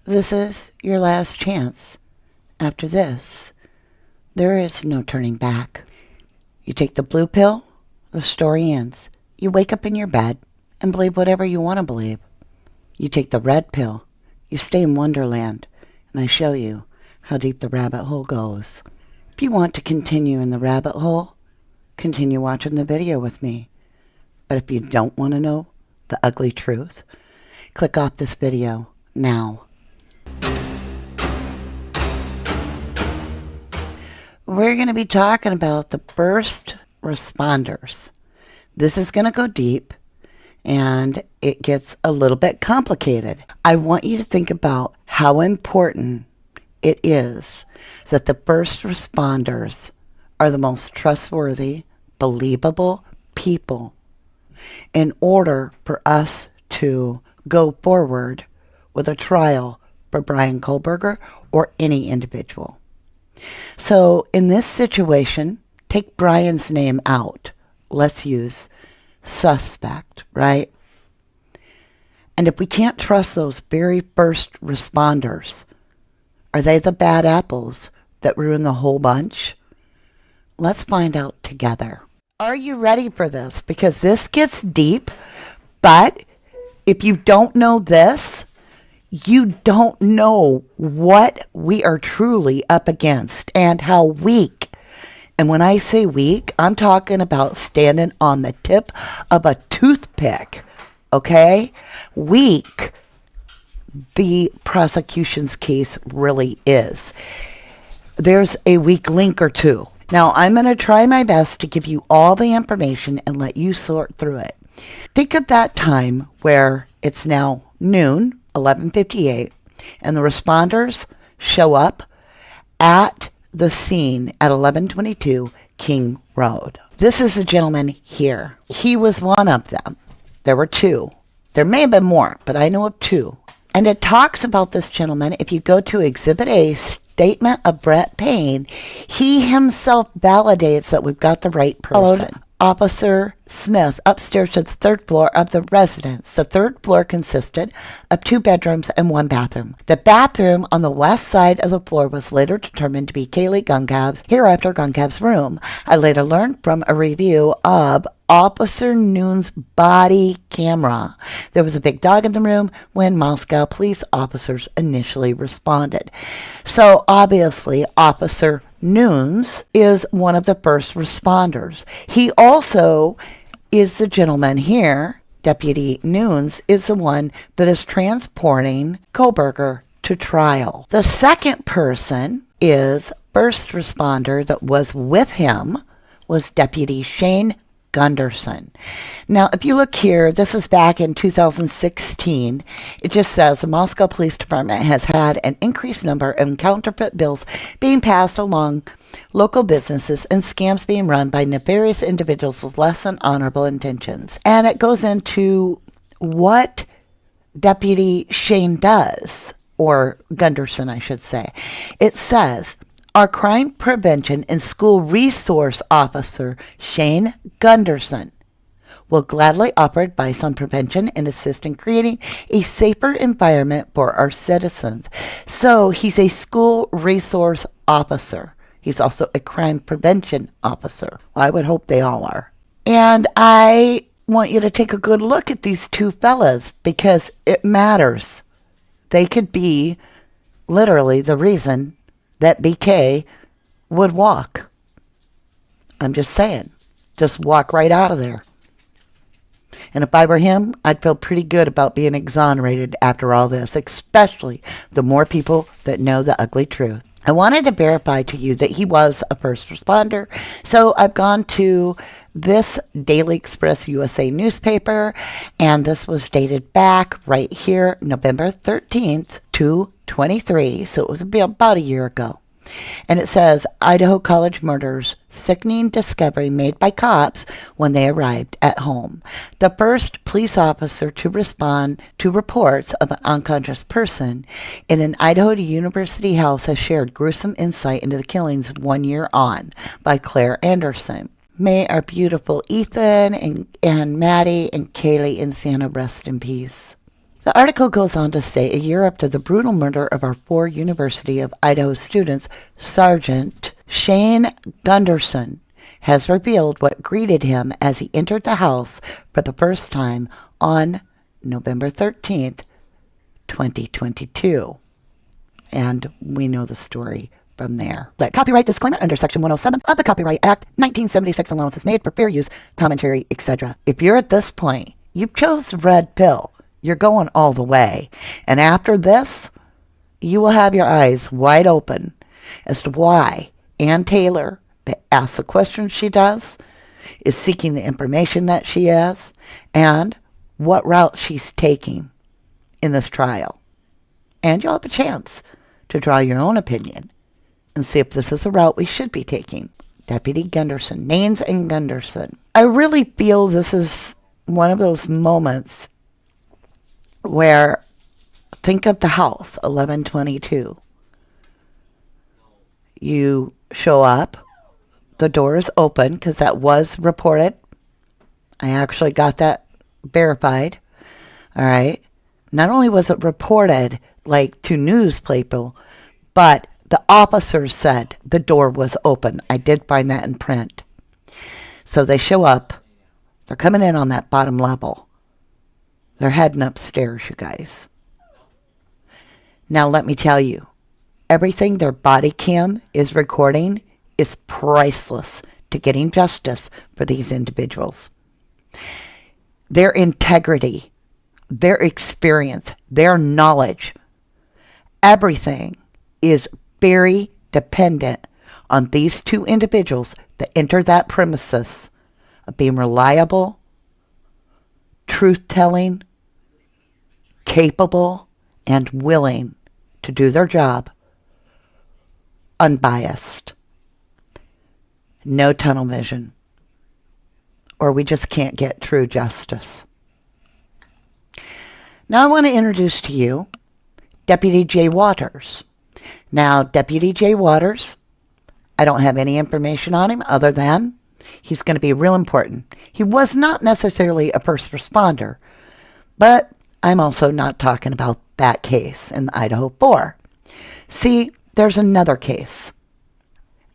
This is your last chance. After this, there is no turning back. You take the blue pill, the story ends. You wake up in your bed and believe whatever you want to believe. You take the red pill, you stay in Wonderland, and I show you how deep the rabbit hole goes. If you want to continue in the rabbit hole, continue watching the video with me. But if you don't want to know the ugly truth, click off this video now. We're going to be talking about the first responders. This is going to go deep, and it gets a little bit complicated. I want you to think about how important it is that the first responders are the most trustworthy, believable people in order for us to go forward with a trial for Bryan Kohberger or any individual. So in this situation, take Bryan's name out. Let's use suspect, right? And if we can't trust those very first responders, are they the bad apples that ruin the whole bunch? Let's find out together. Are you ready for this? Because this gets deep, but if you don't know this, you don't know what we are truly up against and how weak. And when I say weak, I'm talking about standing on the tip of a toothpick, okay? Weak the prosecution's case really is. There's a weak link or two. Now, I'm going to try my best to give you all the information and let you sort through it. Think of that time where it's now noon, 11:58, and the responders show up at the scene at 1122 King Road. This is the gentleman here. He was one of them. There were two. There may have been more, but I know of two. And it talks about this gentleman. If you go to Exhibit A, Statement of Brett Payne, he himself validates that we've got the right person. Officer Smith upstairs to the third floor of the residence. The third floor consisted of 2 bedrooms and 1 bathroom. The bathroom on the west side of the floor was later determined to be Kaylee Guncab's, hereafter Guncab's room. I later learned from a review of Officer Noon's body camera. There was a big dog in the room when Moscow police officers initially responded. So obviously Officer Noons is one of the first responders. He also is the gentleman here. Deputy Noons is the one that is transporting Kohberger to trial. The second person is first responder that was with him was Deputy Shane Gunderson. Now, if you look here, this is back in 2016. It just says the Moscow Police Department has had an increased number of counterfeit bills being passed along local businesses and scams being run by nefarious individuals with less than honorable intentions. And it goes into what Deputy Shane does, or Gunderson, I should say. It says, our crime prevention and school resource officer, Shane Gunderson, will gladly offer advice on prevention and assist in creating a safer environment for our citizens. So he's a school resource officer. He's also a crime prevention officer. Well, I would hope they all are. And I want you to take a good look at these two fellas because it matters. They could be literally the reason that BK would walk. I'm just saying. Just walk right out of there. And if I were him, I'd feel pretty good about being exonerated after all this, especially the more people that know the ugly truth. I wanted to verify to you that he was a first responder, so I've gone to this Daily Express USA newspaper, and this was dated back right here, November 13th, 2023, so it was about a year ago. And it says, Idaho College murders, sickening discovery made by cops when they arrived at home. The first police officer to respond to reports of an unconscious person in an Idaho University house has shared gruesome insight into the killings 1 year on by Claire Anderson. May our beautiful Ethan and Maddie and Kaylee and Santa rest in peace. The article goes on to say, a year after the brutal murder of our 4 University of Idaho students, Sergeant Shane Gunderson has revealed what greeted him as he entered the house for the first time on November 13th, 2022. And we know the story from there. But copyright disclaimer under Section 107 of the Copyright Act, 1976, allowances made for fair use, commentary, etc. If you're at this point, you chose the red pill. You're going all the way. And after this, you will have your eyes wide open as to why Ann Taylor, that asks the questions she does, is seeking the information that she is, and what route she's taking in this trial. And you'll have a chance to draw your own opinion and see if this is a route we should be taking. Deputy Gunderson, Names and Gunderson. I really feel this is one of those moments where, think of the house, 1122. You show up, the door is open, because that was reported. I actually got that verified. All right. Not only was it reported, like, to news people, but the officers said the door was open. I did find that in print. So they show up. They're coming in on that bottom level. They're heading upstairs, you guys. Now, let me tell you, everything their body cam is recording is priceless to getting justice for these individuals. Their integrity, their experience, their knowledge, everything is very dependent on these 2 individuals that enter that premises of being reliable, truth-telling, capable, and willing to do their job unbiased. No tunnel vision, or we just can't get true justice. Now I want to introduce to you Deputy J. Waters. Now, Deputy J. Waters, I don't have any information on him other than he's going to be real important. He was not necessarily a first responder, but I'm also not talking about that case in the IDAHO4. See, there's another case,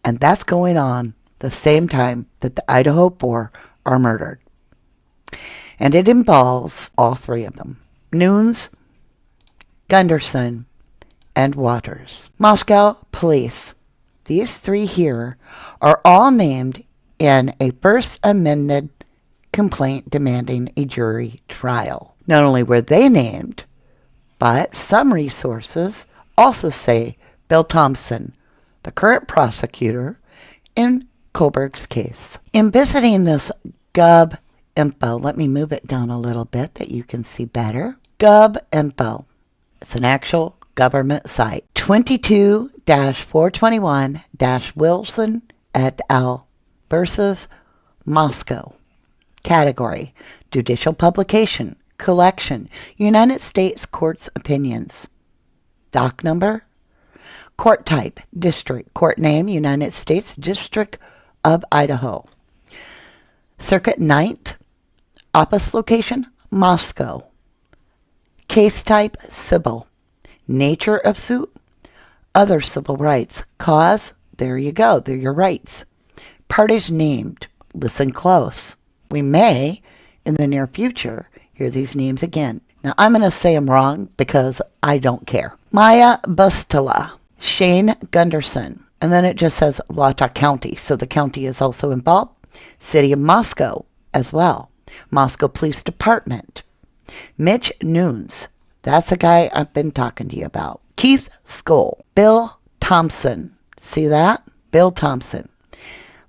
and that's going on the same time that the IDAHO4 are murdered. And it involves all 3 of them. Nunes, Gunderson, and Waters. Moscow Police. These 3 here are all named in a First Amendment complaint demanding a jury trial. Not only were they named, but some resources also say Bill Thompson, the current prosecutor in Kohlberg's case. In visiting this Gov Info, let me move it down a little bit that you can see better. Gov Info. It's an actual government site. 22-421-Wilson et al. Versus Moscow. Category: Judicial Publication. Collection: United States Courts Opinions. Doc number: Court type: District. Court name: United States District of Idaho. Circuit 9th. Office location: Moscow. Case type: Civil. Nature of suit: Other civil rights. Cause: There you go. They're your rights. Parties named. Listen close. We may, in the near future, hear these names again. Now, I'm going to say them wrong because I don't care. Maya Bustala, Shane Gunderson, and then it just says Lata County, so the county is also involved. City of Moscow as well. Moscow Police Department. Mitch Nunes, that's the guy I've been talking to you about. Keith Skoll. Bill Thompson, see that? Bill Thompson.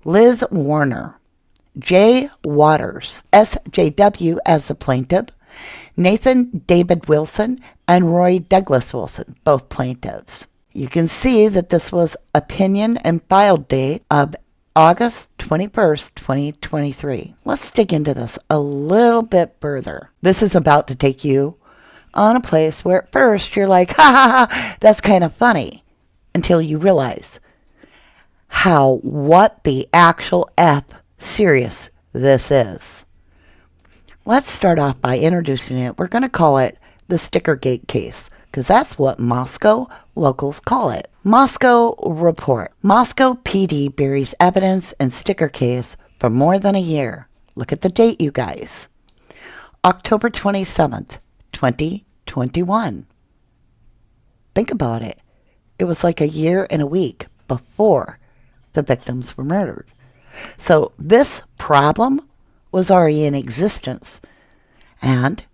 Liz Warner. Jay Waters, SJW as the plaintiff, Nathan David Wilson, and Roy Douglas Wilson, both plaintiffs. You can see that this was opinion and file date of August 21st, 2023. Let's dig into this a little bit further. This is about to take you on a place where at first you're like, ha ha ha, that's kind of funny, until you realize what the actual F serious this is. Let's start off by introducing it. We're going to call it the Stickergate case, because that's what Moscow locals call it. Moscow report. Moscow PD buries evidence in sticker case for more than a year. Look at the date, you guys. October 27th, 2021. Think about it. It was like a year and a week before the victims were murdered. So this problem was already in existence. And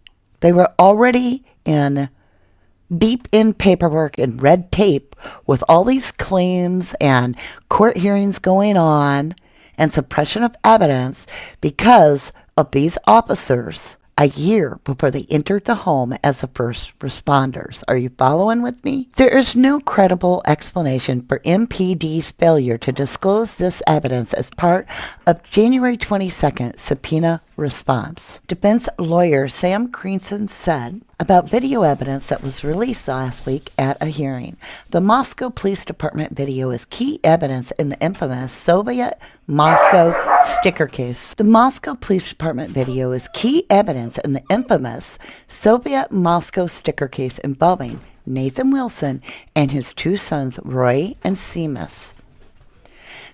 they were already deep in paperwork and red tape with all these claims and court hearings going on and suppression of evidence because of these officers a year before they entered the home as the first responders. Are you following with me? There is no credible explanation for MPD's failure to disclose this evidence as part of January 22nd subpoena response. Defense lawyer Sam Creanson said about video evidence that was released last week at a hearing. The Moscow Police Department video is key evidence in the infamous Soviet Moscow sticker case. The Moscow Police Department video is key evidence in the infamous Soviet Moscow sticker case involving Nathan Wilson and his two sons, Roy and Seamus.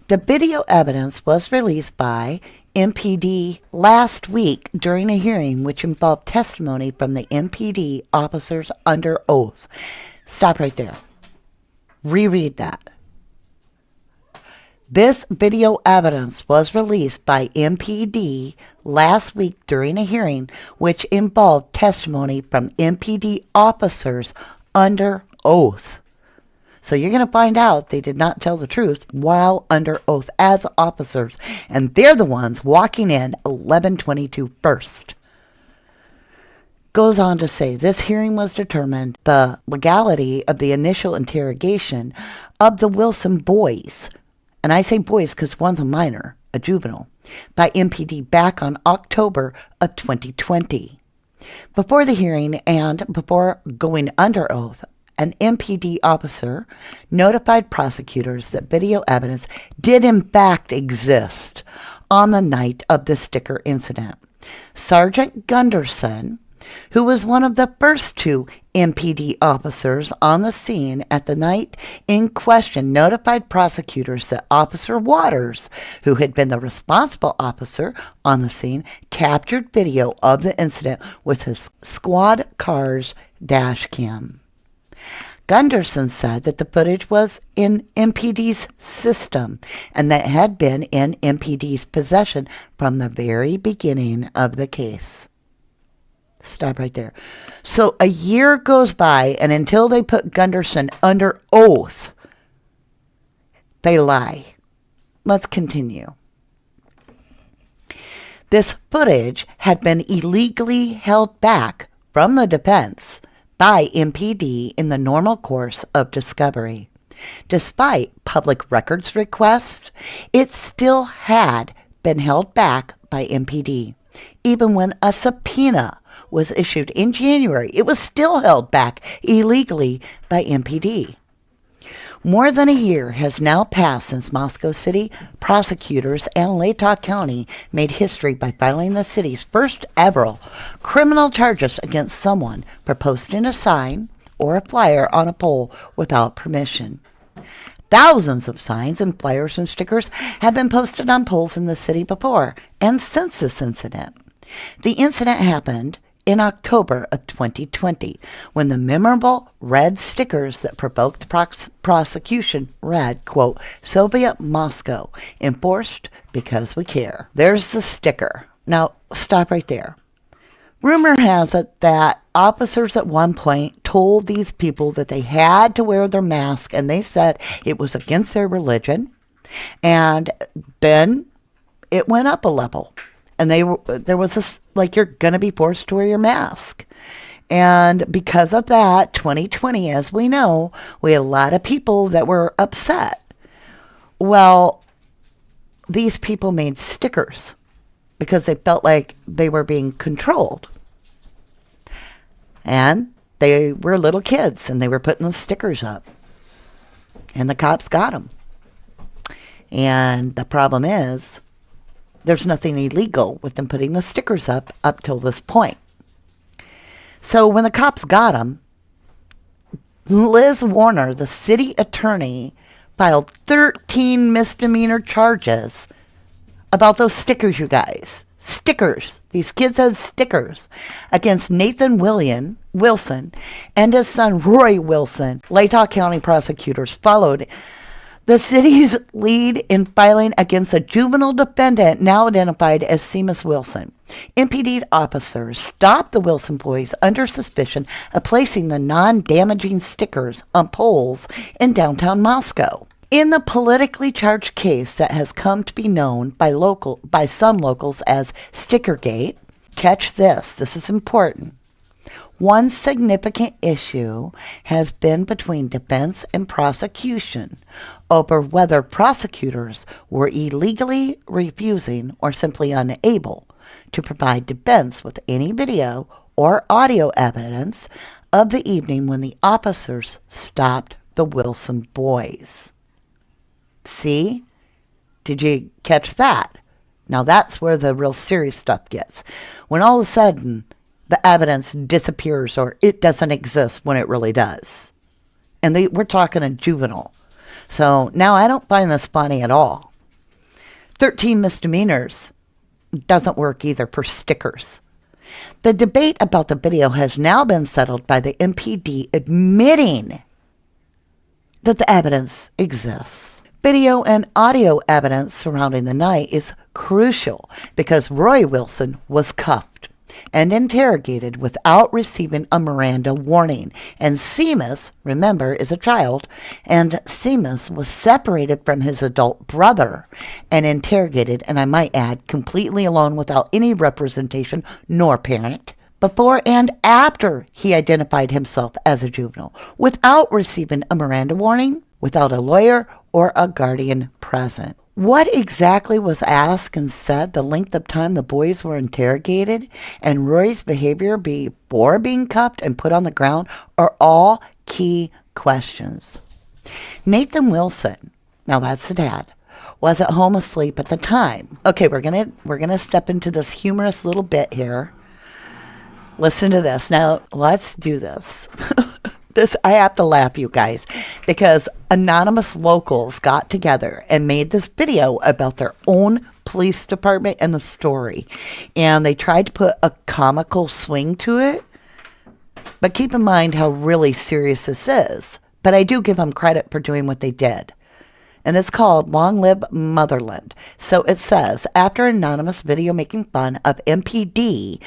The video evidence was released by MPD last week during a hearing which involved testimony from the MPD officers under oath. Stop right there. Reread that. This video evidence was released by MPD last week during a hearing which involved testimony from MPD officers under oath. So you're going to find out they did not tell the truth while under oath as officers. And they're the ones walking in 11/22 first. Goes on to say this hearing was determined the legality of the initial interrogation of the Wilson boys. And I say boys because one's a minor, a juvenile, by MPD back on October of 2020. Before the hearing and before going under oath, an MPD officer notified prosecutors that video evidence did in fact exist on the night of the sticker incident. Sergeant Gunderson, who was one of the first two MPD officers on the scene at the night in question, notified prosecutors that Officer Waters, who had been the responsible officer on the scene, captured video of the incident with his squad car's dash cam. Gunderson said that the footage was in MPD's system and that had been in MPD's possession from the very beginning of the case. Stop right there. So a year goes by, and until they put Gunderson under oath, they lie. Let's continue. This footage had been illegally held back from the defense by MPD in the normal course of discovery. Despite public records requests, it still had been held back by MPD. Even when a subpoena was issued in January, it was still held back illegally by MPD. More than a year has now passed since Moscow City prosecutors and Latah County made history by filing the city's first ever criminal charges against someone for posting a sign or a flyer on a pole without permission. Thousands of signs and flyers and stickers have been posted on poles in the city before and since this incident. The incident happened in October of 2020, when the memorable red stickers that provoked prosecution read, quote, Soviet Moscow, enforced because we care. There's the sticker. Now, stop right there. Rumor has it that officers at one point told these people that they had to wear their mask, and they said it was against their religion, and then it went up a level. And there was this, like, you're going to be forced to wear your mask. And because of that, 2020, as we know, we had a lot of people that were upset. Well, these people made stickers because they felt like they were being controlled. And they were little kids, and they were putting the stickers up. And the cops got them. And the problem is, there's nothing illegal with them putting the stickers up till this point. So when the cops got him, Liz Warner, the city attorney, filed 13 misdemeanor charges about those stickers, you guys. Stickers. These kids had stickers against Nathan Wilson and his son Roy Wilson. Latah County prosecutors followed the city's lead in filing against a juvenile defendant now identified as Seamus Wilson. MPD officers stopped the Wilson boys under suspicion of placing the non-damaging stickers on poles in downtown Moscow. In the politically charged case that has come to be known by some locals as Stickergate, catch this is important. One significant issue has been between defense and prosecution over whether prosecutors were illegally refusing or simply unable to provide defense with any video or audio evidence of the evening when the officers stopped the Wilson boys. See? Did you catch that? Now that's where the real serious stuff gets. When all of a sudden the evidence disappears or it doesn't exist when it really does. And we're talking a juvenile. So now I don't find this funny at all. 13 misdemeanors doesn't work either for stickers. The debate about the video has now been settled by the MPD admitting that the evidence exists. Video and audio evidence surrounding the night is crucial because Roy Wilson was cuffed and interrogated without receiving a Miranda warning. And Seamus, remember, is a child, and Seamus was separated from his adult brother and interrogated, and I might add, completely alone without any representation nor parent, before and after he identified himself as a juvenile, without receiving a Miranda warning, without a lawyer or a guardian present. What exactly was asked and said, the length of time the boys were interrogated, and Roy's behavior before being cuffed and put on the ground are all key questions. Nathan Wilson, now that's the dad, was at home asleep at the time. Okay, we're gonna step into this humorous little bit here. Listen to this. Now, let's do this. I have to laugh, you guys, because anonymous locals got together and made this video about their own police department and the story. And they tried to put a comical swing to it. But keep in mind how really serious this is. But I do give them credit for doing what they did. And it's called Long Live Motherland. So it says, after anonymous video making fun of MPD.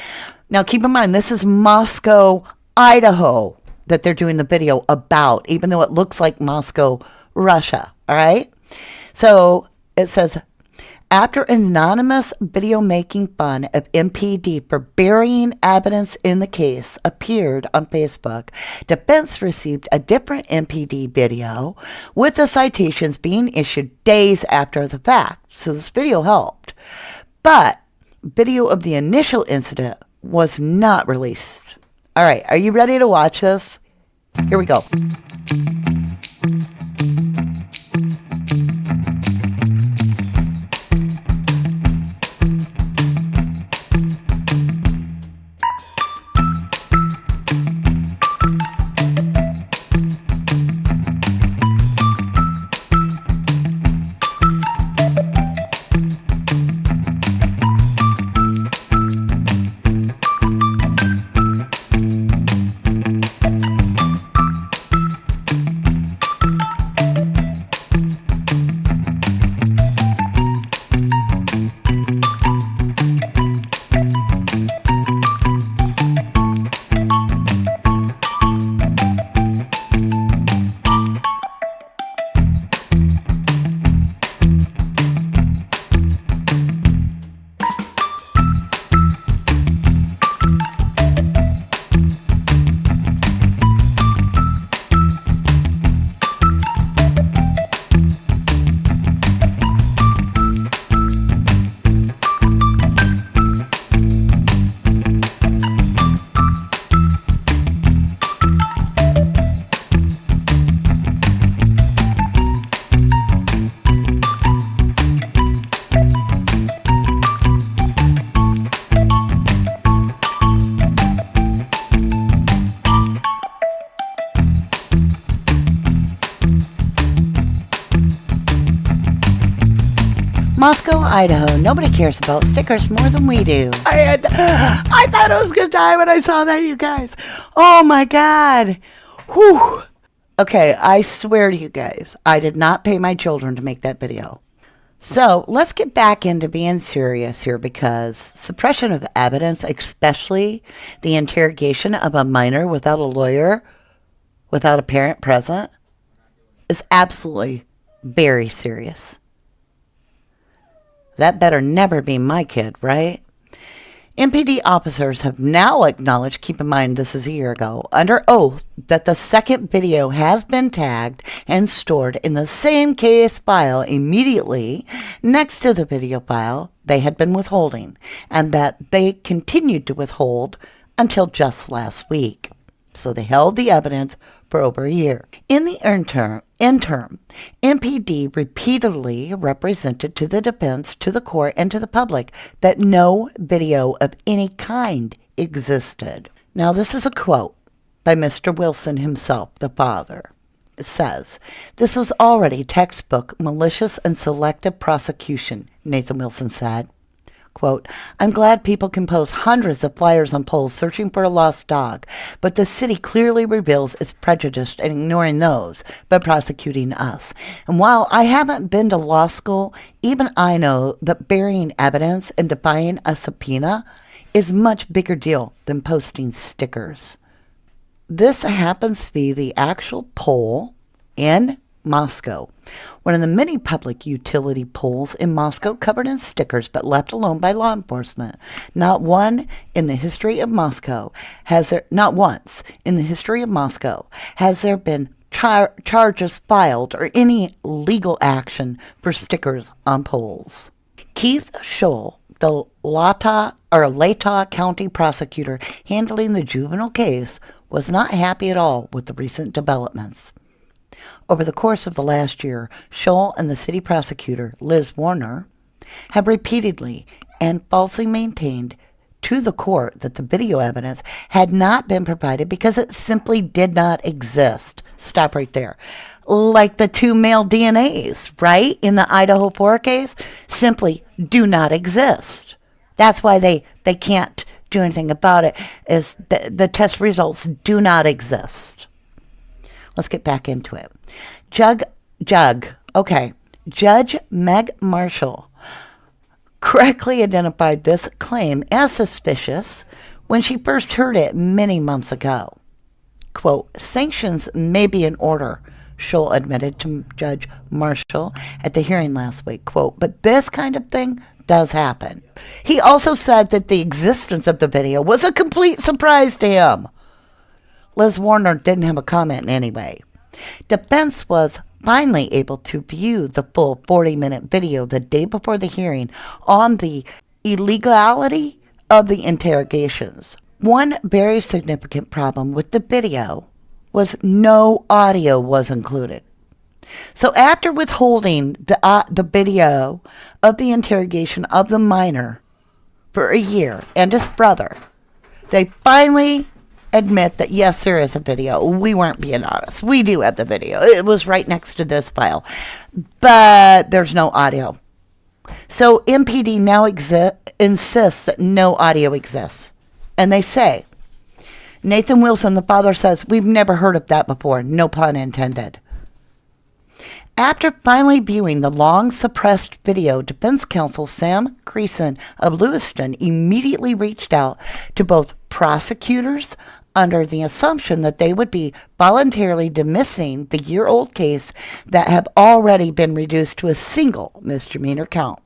Now keep in mind, this is Moscow, Idaho, that they're doing the video about, even though it looks like Moscow, Russia. All right? So it says, after anonymous video making fun of MPD for burying evidence in the case appeared on Facebook, defense received a different MPD video with the citations being issued days after the fact. So this video helped. But video of the initial incident was not released. All right, are you ready to watch this? Here we go. Moscow, Idaho. Nobody cares about stickers more than we do. I thought I was going to die when I saw that, you guys. Oh my God. Whew. Okay, I swear to you guys, I did not pay my children to make that video. So let's get back into being serious here, because suppression of evidence, especially the interrogation of a minor without a lawyer, without a parent present, is absolutely very serious. That better never be my kid, right? MPD officers have now acknowledged, keep in mind this is a year ago, under oath, that the second video has been tagged and stored in the same case file immediately next to the video file they had been withholding, and that they continued to withhold until just last week. So they held the evidence for over a year. In the interim, MPD repeatedly represented to the defense, to the court, and to the public that no video of any kind existed. Now, this is a quote by Mr. Wilson himself, the father. It says, "This was already textbook malicious and selective prosecution," Nathan Wilson said. Quote, "I'm glad people can post hundreds of flyers on poles searching for a lost dog, but the city clearly reveals it's prejudiced in ignoring those, but prosecuting us. And while I haven't been to law school, even I know that burying evidence and defying a subpoena is a much bigger deal than posting stickers." This happens to be the actual pole in Moscow, one of the many public utility poles in Moscow covered in stickers but left alone by law enforcement. Not once in the history of Moscow has there been charges filed or any legal action for stickers on poles. Keith Scholl, the Latah County prosecutor handling the juvenile case, was not happy at all with the recent developments. Over the course of the last year, Scholl and the city prosecutor, Liz Warner, have repeatedly and falsely maintained to the court that the video evidence had not been provided because it simply did not exist. Stop right there. Like the two male DNAs, right? In the IDAHO4 case, simply do not exist. That's why they can't do anything about it, is the test results do not exist. Let's get back into it. Judge Meg Marshall correctly identified this claim as suspicious when she first heard it many months ago. Quote, "Sanctions may be in order," Scholl admitted to Judge Marshall at the hearing last week. Quote, "But this kind of thing does happen." He also said that the existence of the video was a complete surprise to him. Liz Warner didn't have a comment anyway. Defense was finally able to view the full 40-minute video the day before the hearing on the illegality of the interrogations. One very significant problem with the video was no audio was included. So after withholding the video of the interrogation of the minor for a year and his brother, they finally admit that, yes, there is a video. We weren't being honest. We do have the video. It was right next to this file. But there's no audio. So MPD now insists that no audio exists. And they say, Nathan Wilson, the father, says, "We've never heard of that before." No pun intended. After finally viewing the long-suppressed video, defense counsel Sam Creason of Lewiston immediately reached out to both prosecutors under the assumption that they would be voluntarily dismissing the year-old case that have already been reduced to a single misdemeanor count.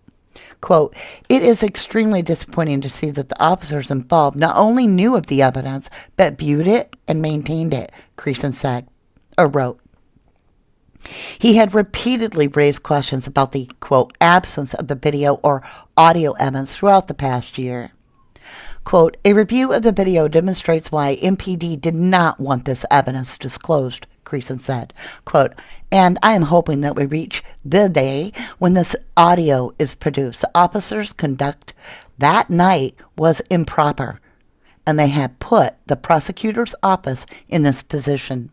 Quote, "It is extremely disappointing to see that the officers involved not only knew of the evidence, but viewed it and maintained it," Creason said, or wrote. He had repeatedly raised questions about the, quote, "absence of the video or audio evidence throughout the past year." Quote, "A review of the video demonstrates why MPD did not want this evidence disclosed," Creason said. Quote, "And I am hoping that we reach the day when this audio is produced. The officers' conduct that night was improper, and they had put the prosecutor's office in this position."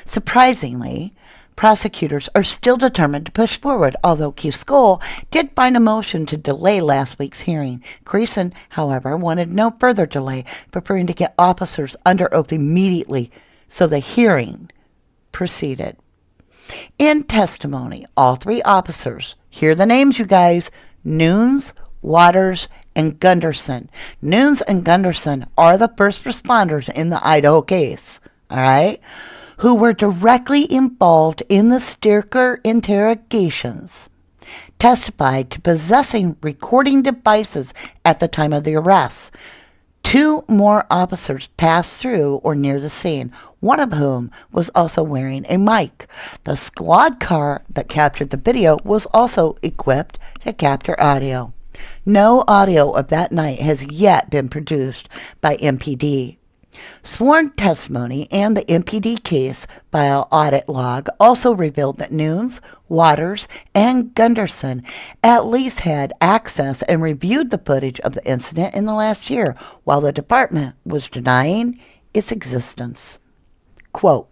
Surprisingly, Prosecutors are still determined to push forward, although Keith Skoll did find a motion to delay last week's hearing. Creason, however, wanted no further delay, preferring to get officers under oath immediately, so the hearing proceeded. In testimony, all three officers, hear the names, you guys, Nunes, Waters, and Gunderson. Nunes and Gunderson are the first responders in the Idaho case, all right, who were directly involved in the sticker interrogations, testified to possessing recording devices at the time of the arrests. Two more officers passed through or near the scene, one of whom was also wearing a mic. The squad car that captured the video was also equipped to capture audio. No audio of that night has yet been produced by MPD. Sworn testimony and the MPD case file audit log also revealed that Nunes, Waters, and Gunderson at least had access and reviewed the footage of the incident in the last year, while the department was denying its existence. Quote,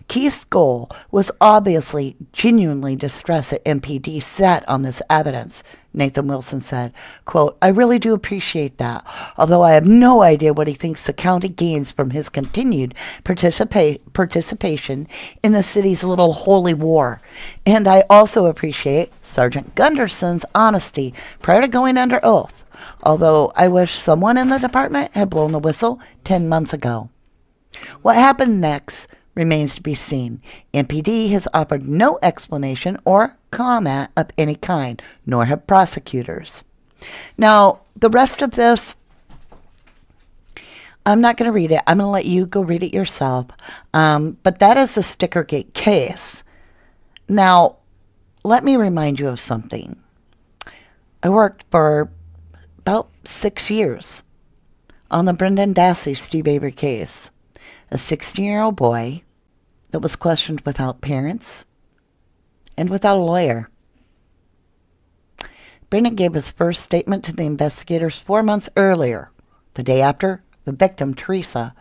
Keith Skoll was obviously genuinely distressed that MPD sat on this evidence, Nathan Wilson said. Quote, I really do appreciate that, although I have no idea what he thinks the county gains from his continued participation in the city's little holy war. And I also appreciate Sergeant Gunderson's honesty prior to going under oath, although I wish someone in the department had blown the whistle 10 months ago. What happened next remains to be seen. MPD has offered no explanation or comment of any kind, nor have prosecutors. Now, the rest of this, I'm not going to read it. I'm going to let you go read it yourself. But that is the Stickergate case. Now, let me remind you of something. I worked for about 6 years on the Brendan Dassey Steve Avery case. A 16-year-old boy that was questioned without parents and without a lawyer. Brendan gave his first statement to the investigators 4 months earlier, the day after the victim, Teresa,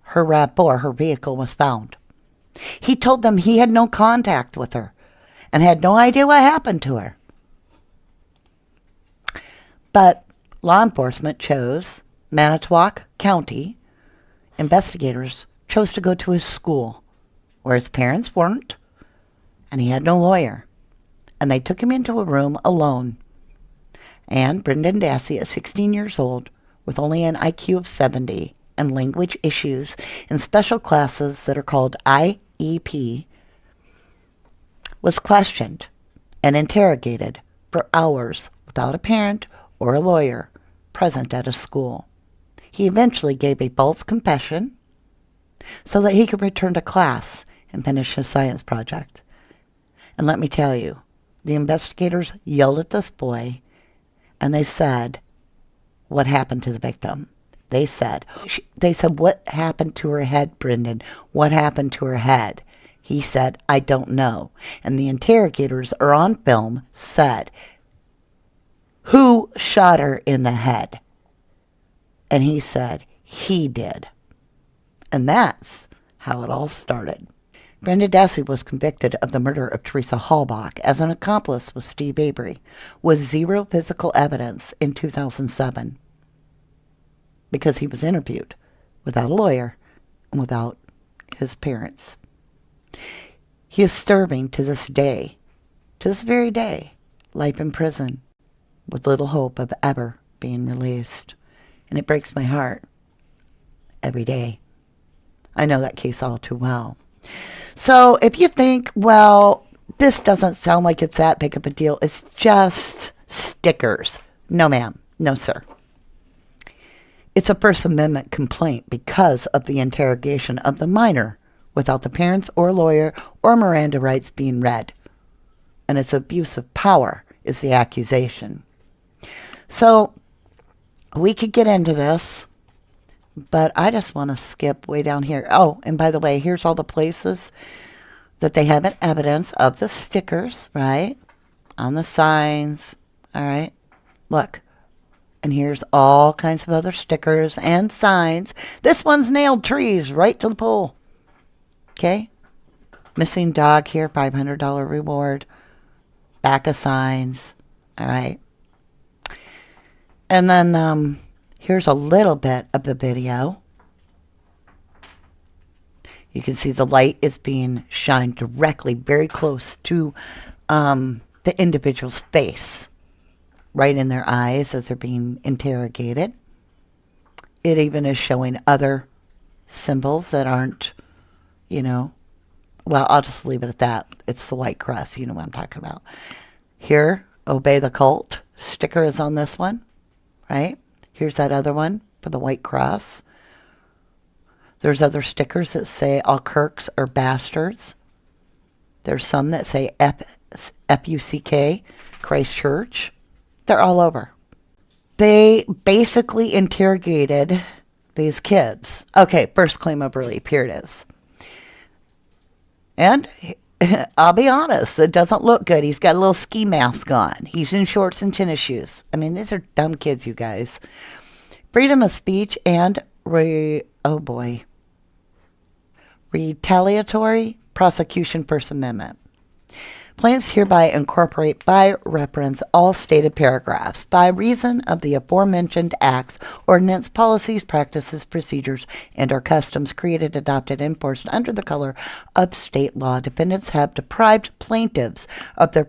her RAV4, her vehicle, was found. He told them he had no contact with her and had no idea what happened to her. But law enforcement chose, Manitowoc County investigators chose to go to his school, where his parents weren't, and he had no lawyer. And they took him into a room alone. And Brendan Dassey, at 16 years old, with only an IQ of 70 and language issues in special classes that are called IEP, was questioned and interrogated for hours without a parent or a lawyer present at his school. He eventually gave a false confession so that he could return to class and finish his science project. And let me tell you, the investigators yelled at this boy and they said, what happened to the victim? They said, what happened to her head, Brendan? What happened to her head? He said, I don't know. And the interrogators are on film said, who shot her in the head? And he said, he did. And that's how it all started. Brendan Dassey was convicted of the murder of Teresa Halbach as an accomplice with Steve Avery, with zero physical evidence in 2007, because he was interviewed without a lawyer and without his parents. He is serving to this day, to this very day, life in prison, with little hope of ever being released. And it breaks my heart every day. I know that case all too well. So if you think, well, this doesn't sound like it's that big of a deal, it's just stickers. No, ma'am. No, sir. It's a First Amendment complaint because of the interrogation of the minor without the parents or lawyer or Miranda rights being read. And it's abuse of power is the accusation. So we could get into this, but I just want to skip way down here. Oh, and by the way, here's all the places that they have evidence of the stickers, right? On the signs, all right? Look, and here's all kinds of other stickers and signs. This one's nailed trees right to the pole, okay? Missing dog here, $500 reward. Back of signs. All right. And then here's a little bit of the video. You can see the light is being shined directly, very close to the individual's face, right in their eyes as they're being interrogated. It even is showing other symbols that aren't, you know, well, I'll just leave it at that. It's the white cross. You know what I'm talking about. Here, obey the cult. Sticker is on this one, right? Here's that other one for the white cross. There's other stickers that say all Kirks are bastards. There's some that say F-U-C-K, Christ Church. They're all over. They basically interrogated these kids. Okay, first claim of relief. Here it is. And I'll be honest, it doesn't look good. He's got a little ski mask on. He's in shorts and tennis shoes. I mean, these are dumb kids, you guys. Freedom of speech and, retaliatory prosecution First Amendment. Plaintiffs hereby incorporate by reference all stated paragraphs by reason of the aforementioned acts, ordinance, policies, practices, procedures, and or customs created, adopted, enforced under the color of state law. Defendants have deprived plaintiffs of their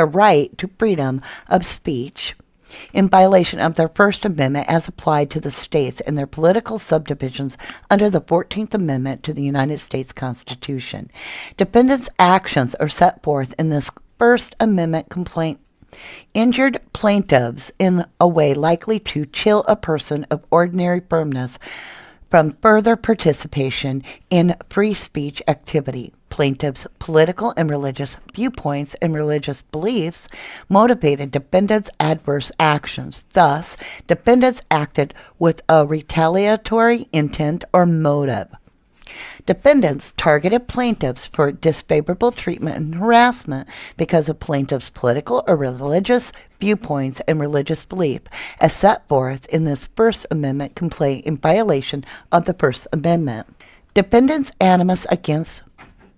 right to freedom of speech in violation of their First Amendment as applied to the states and their political subdivisions under the 14th Amendment to the United States Constitution. Defendants' actions are set forth in this First Amendment complaint. Injured plaintiffs in a way likely to chill a person of ordinary firmness from further participation in free speech activity. Plaintiffs' political and religious viewpoints and religious beliefs motivated defendants' adverse actions. Thus, defendants acted with a retaliatory intent or motive. Defendants targeted plaintiffs for disfavorable treatment and harassment because of plaintiffs' political or religious viewpoints and religious belief, as set forth in this First Amendment complaint in violation of the First Amendment. Defendants' animus against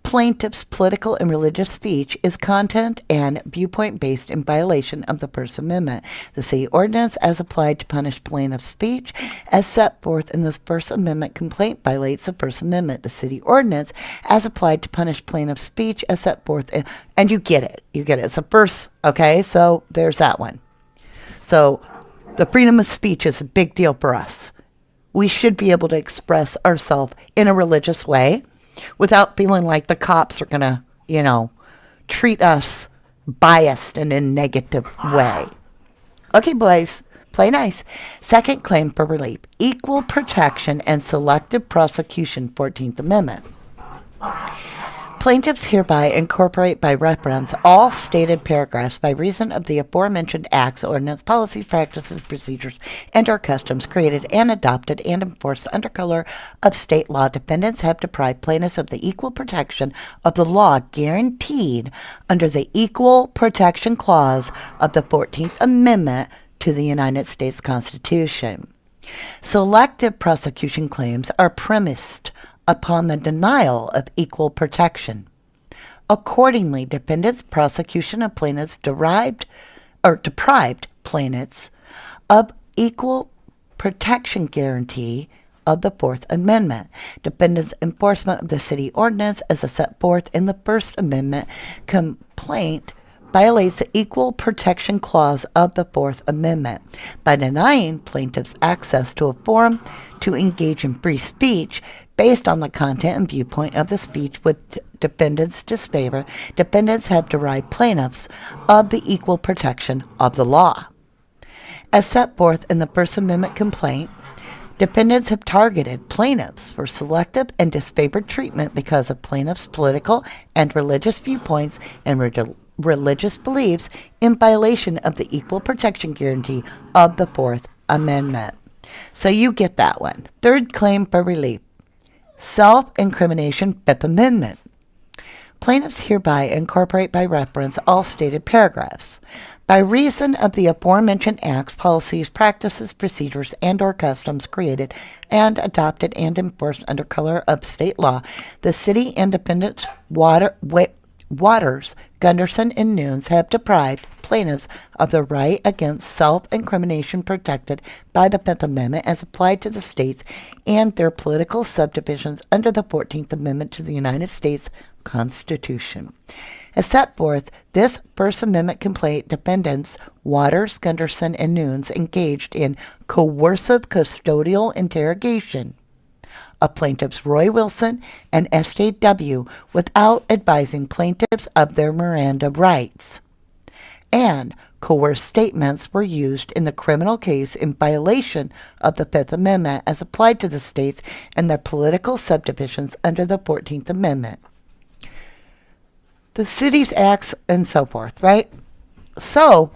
plaintiff's political and religious speech is content and viewpoint based in violation of the First Amendment. The city ordinance as applied to punish plaintiff's speech as set forth in this First Amendment complaint violates the First Amendment. The city ordinance as applied to punish plaintiff's speech as set forth and you get it. It's a first, okay? So there's that one. So the freedom of speech is a big deal for us. We should be able to express ourselves in a religious way without feeling like the cops are going to, treat us biased and in a negative way. Okay, boys, play nice. Second claim for relief, equal protection and selective prosecution, 14th Amendment. Plaintiffs hereby incorporate by reference all stated paragraphs by reason of the aforementioned acts, ordinance, policies, practices, procedures, and or customs created and adopted and enforced under color of state law. Defendants have deprived plaintiffs of the equal protection of the law guaranteed under the Equal Protection Clause of the 14th Amendment to the United States Constitution. Selective prosecution claims are premised upon the denial of equal protection. Accordingly, defendants' prosecution of plaintiffs deprived plaintiffs of equal protection guarantee of the Fourth Amendment. Defendants' enforcement of the city ordinance as set forth in the First Amendment complaint violates the Equal Protection Clause of the Fourth Amendment by denying plaintiffs access to a forum to engage in free speech based on the content and viewpoint of the speech with defendants' disfavor. Defendants have deprived plaintiffs of the equal protection of the law. As set forth in the First Amendment complaint, defendants have targeted plaintiffs for selective and disfavored treatment because of plaintiffs' political and religious viewpoints and religious beliefs in violation of the equal protection guarantee of the Fourth Amendment. So you get that one. Third claim for relief, self-incrimination, Fifth Amendment. Plaintiffs hereby incorporate by reference all stated paragraphs. By reason of the aforementioned acts, policies, practices, procedures, and/or customs created and adopted and enforced under color of state law, the city independent Waters, Gunderson, and Nunes have deprived plaintiffs of the right against self-incrimination protected by the Fifth Amendment as applied to the states and their political subdivisions under the 14th Amendment to the United States Constitution. As set forth, this First Amendment complaint defendants Waters, Gunderson, and Nunes engaged in coercive custodial interrogation of plaintiffs Roy Wilson and SJW without advising plaintiffs of their Miranda rights. And coerced statements were used in the criminal case in violation of the Fifth Amendment as applied to the states and their political subdivisions under the 14th Amendment. The city's acts and so forth, right? So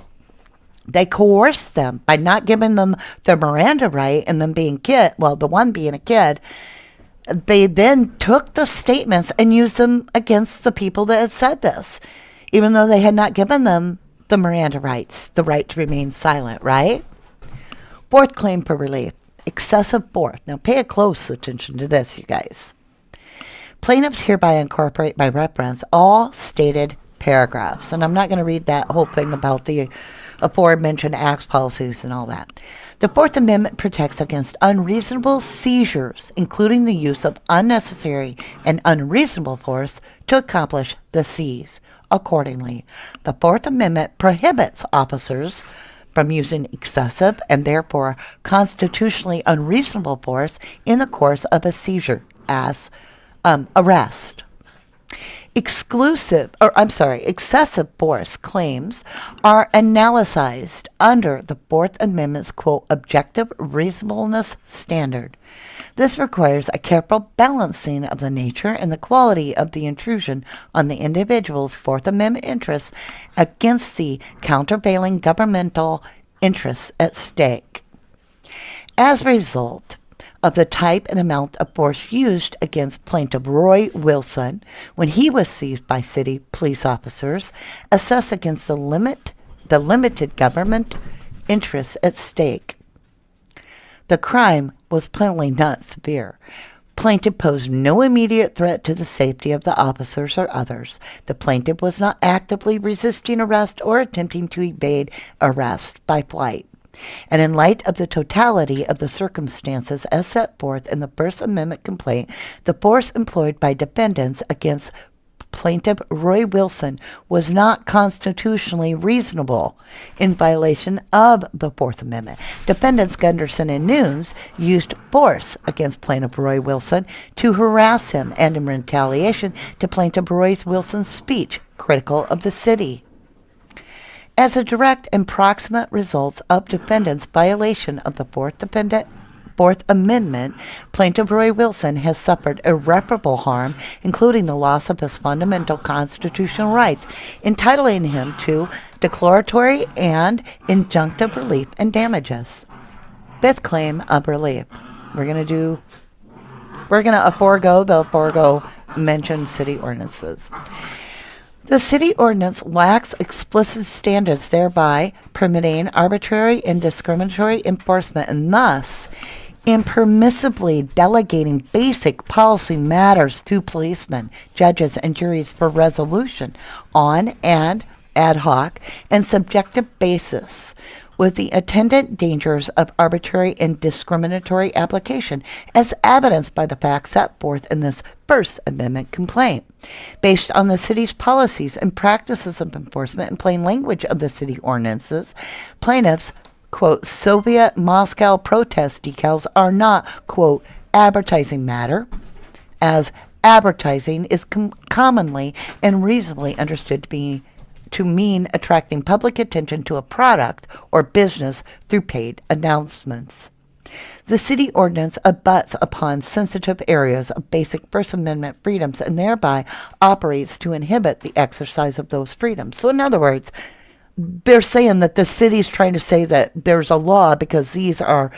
they coerced them by not giving them their Miranda right and them being the one being a kid. They then took the statements and used them against the people that had said this, even though they had not given them the Miranda rights, the right to remain silent, right? Fourth claim for relief, excessive force. Now pay close attention to this, you guys. Plaintiffs hereby incorporate by reference all stated paragraphs. And I'm not going to read that whole thing about the aforementioned acts, policies, and all that. The Fourth Amendment protects against unreasonable seizures, including the use of unnecessary and unreasonable force to accomplish the seize. Accordingly, the Fourth Amendment prohibits officers from using excessive and therefore constitutionally unreasonable force in the course of a seizure as arrest. Excessive force claims are analyzed under the Fourth Amendment's, quote, objective reasonableness standard. This requires a careful balancing of the nature and the quality of the intrusion on the individual's Fourth Amendment interests against the countervailing governmental interests at stake. As a result of the type and amount of force used against plaintiff Roy Wilson when he was seized by city police officers, assessed against the limited government interests at stake. The crime was plainly not severe. Plaintiff posed no immediate threat to the safety of the officers or others. The plaintiff was not actively resisting arrest or attempting to evade arrest by flight. And in light of the totality of the circumstances as set forth in the First Amendment complaint, the force employed by defendants against plaintiff Roy Wilson was not constitutionally reasonable in violation of the Fourth Amendment. Defendants Gunderson and Nunes used force against plaintiff Roy Wilson to harass him and in retaliation to plaintiff Roy Wilson's speech critical of the city. As a direct and proximate result of defendants' violation of the Fourth Amendment, plaintiff Roy Wilson has suffered irreparable harm, including the loss of his fundamental constitutional rights, entitling him to declaratory and injunctive relief and damages. Fifth claim of relief. We're going to forego the aforementioned city ordinances. The city ordinance lacks explicit standards, thereby permitting arbitrary and discriminatory enforcement and thus impermissibly delegating basic policy matters to policemen, judges, and juries for resolution on an ad hoc and subjective basis, with the attendant dangers of arbitrary and discriminatory application, as evidenced by the facts set forth in this First Amendment complaint. Based on the city's policies and practices of enforcement and plain language of the city ordinances, plaintiffs, quote, Soviet Moscow protest decals are not, quote, advertising matter, as advertising is commonly and reasonably understood to mean attracting public attention to a product or business through paid announcements. The city ordinance abuts upon sensitive areas of basic First Amendment freedoms and thereby operates to inhibit the exercise of those freedoms. So in other words, they're saying that the city's trying to say that there's a law because these are,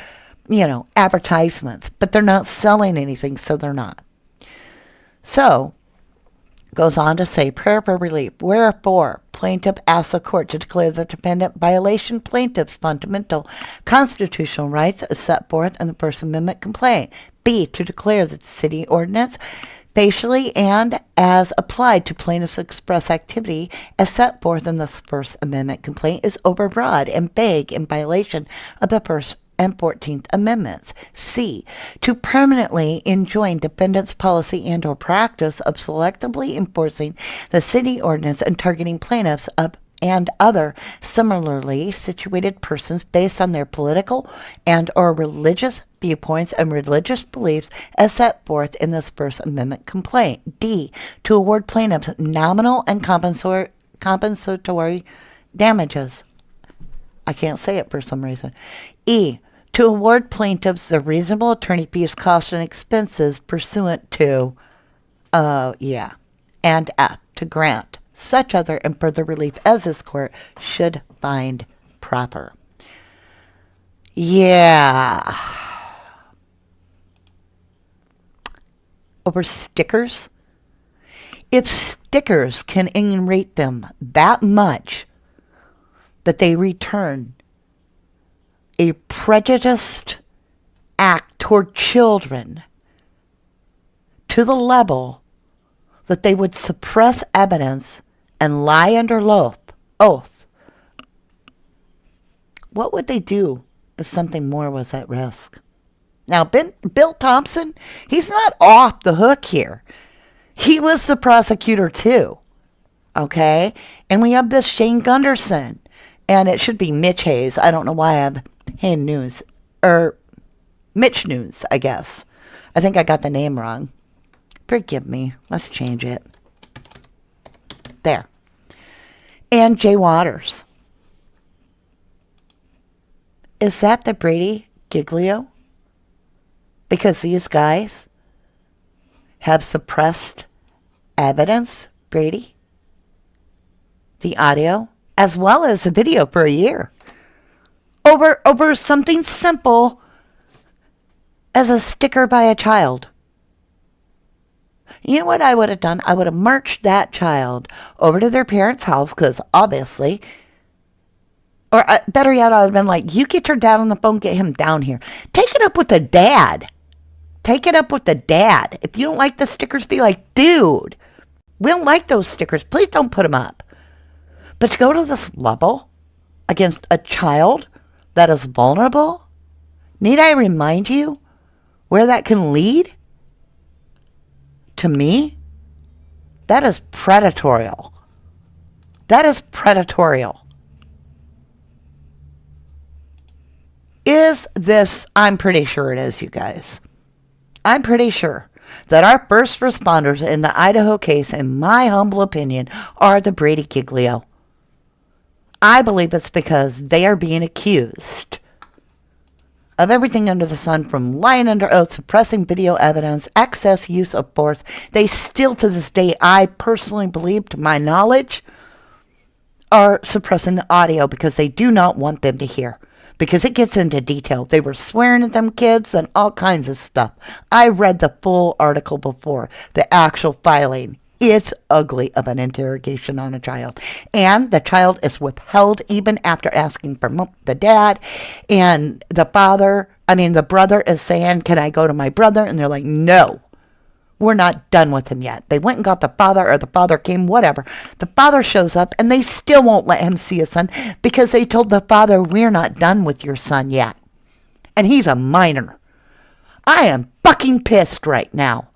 advertisements, but they're not selling anything, so they're not. So Goes on to say, prayer for relief. Wherefore, plaintiff asks the court to declare the defendant violation plaintiff's fundamental constitutional rights as set forth in the First Amendment complaint. B, to declare that the city ordinance facially and as applied to plaintiff's express activity as set forth in the First Amendment complaint is overbroad and vague in violation of the First and 14th Amendments. C, to permanently enjoin defendants' policy and or practice of selectively enforcing the city ordinance and targeting plaintiffs and other similarly situated persons based on their political and or religious viewpoints and religious beliefs as set forth in this First Amendment complaint. D, to award plaintiffs nominal and compensatory damages. I can't say it for some reason. E, to award plaintiffs the reasonable attorney fees, costs, and expenses pursuant to, and F, to grant such other and further relief as this court should find proper. Yeah. Over stickers? If stickers can enrate them that much that they return a prejudiced act toward children to the level that they would suppress evidence and lie under oath, what would they do if something more was at risk? Now, Bill Thompson, he's not off the hook here. He was the prosecutor too, okay? And we have this Shane Gunderson, and it should be Mitch Hayes. I don't know why I have Hayes News, or Mitch News, I guess. I think I got the name wrong. Forgive me. Let's change it. There. And Jay Waters. Is that the Brady Giglio? Because these guys have suppressed evidence, Brady, the audio, as well as the video for a year. Over something simple as a sticker by a child. You know what I would have done? I would have marched that child over to their parents' house, because obviously, or better yet, I would have been like, you get your dad on the phone, get him down here. Take it up with the dad. Take it up with the dad. If you don't like the stickers, be like, dude, we don't like those stickers. Please don't put them up. But to go to this level against a child that is vulnerable, need I remind you where that can lead? To me, that is predatorial. That is predatorial. Is this, I'm pretty sure it is, you guys. I'm pretty sure that our first responders in the Idaho case, in my humble opinion, are the Brady Giglio. I believe it's because they are being accused of everything under the sun, from lying under oath, suppressing video evidence, excess use of force. They still, to this day, I personally believe, to my knowledge, are suppressing the audio because they do not want them to hear. Because it gets into detail. They were swearing at them kids and all kinds of stuff. I read the full article before, the actual filing. It's ugly of an interrogation on a child. And the child is withheld even after asking for the dad. And the brother is saying, can I go to my brother? And they're like, no, we're not done with him yet. They went and got the father, or the father came, whatever. The father shows up and they still won't let him see his son because they told the father, we're not done with your son yet. And he's a minor. I am fucking pissed right now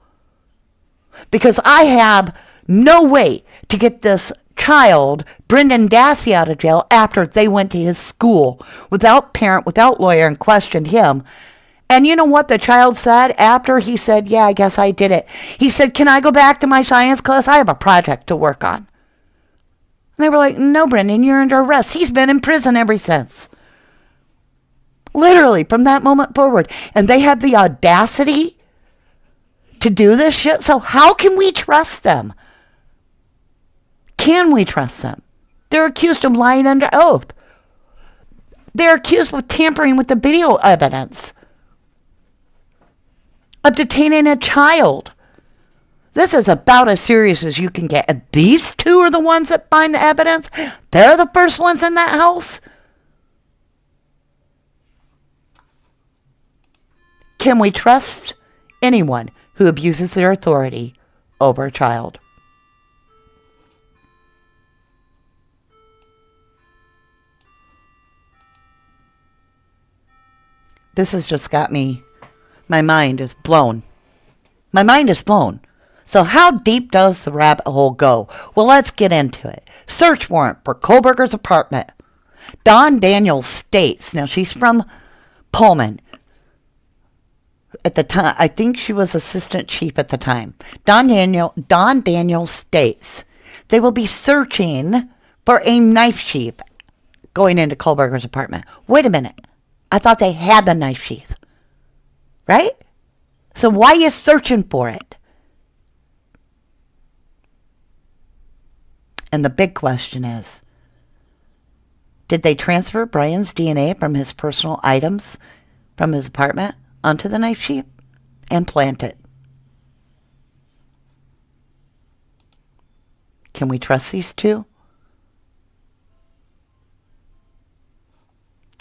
because I have no way to get this child, Brendan Dassey, out of jail after they went to his school without parent, without lawyer, and questioned him. And you know what the child said after he said, yeah, I guess I did it? He said, can I go back to my science class? I have a project to work on. And they were like, no, Brendan, you're under arrest. He's been in prison ever since. Literally, from that moment forward. And they have the audacity to do this shit. So how can we trust them? Can we trust them? They're accused of lying under oath. They're accused of tampering with the video evidence, of detaining a child This is about as serious as you can get. And these two are the ones that find the evidence? They're the first ones in that house? Can we trust anyone who abuses their authority over a child? This has just got me. My mind is blown. My mind is blown. So how deep does the rabbit hole go? Well, let's get into it. Search warrant for Kohlberger's apartment. Dawn Daniels states, now she's from Pullman. At the time, I think she was assistant chief at the time. Dawn Daniels states they will be searching for a knife sheath going into Kohlberger's apartment. Wait a minute. I thought they had the knife sheath. Right? So why are you searching for it? And the big question is, did they transfer Brian's DNA from his personal items from his apartment onto the knife sheath and plant it? Can we trust these two?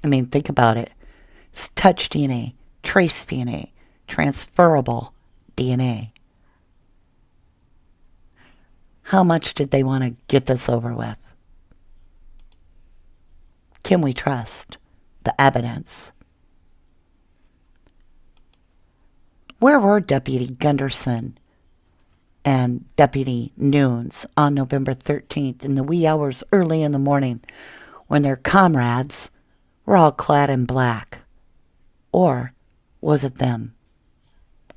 I mean, think about it. It's touch DNA, trace DNA, transferable DNA. How much did they want to get this over with? Can we trust the evidence? Where were Deputy Gunderson and Deputy Nunes on November 13th in the wee hours early in the morning when their comrades were all clad in black? Or was it them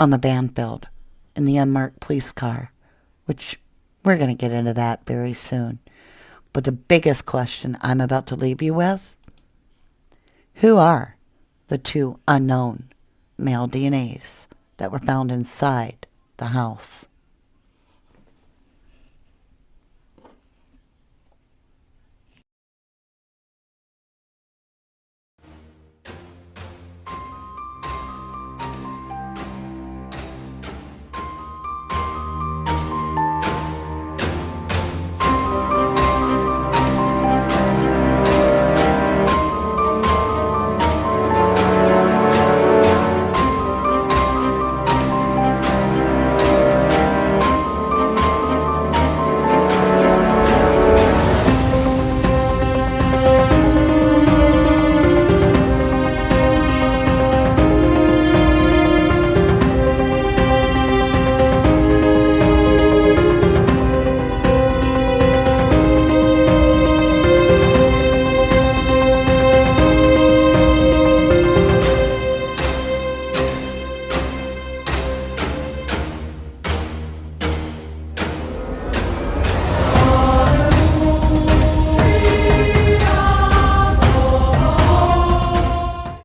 on the Banfield in the unmarked police car, which we're going to get into that very soon. But the biggest question I'm about to leave you with, who are the two unknown male DNAs that were found inside the house?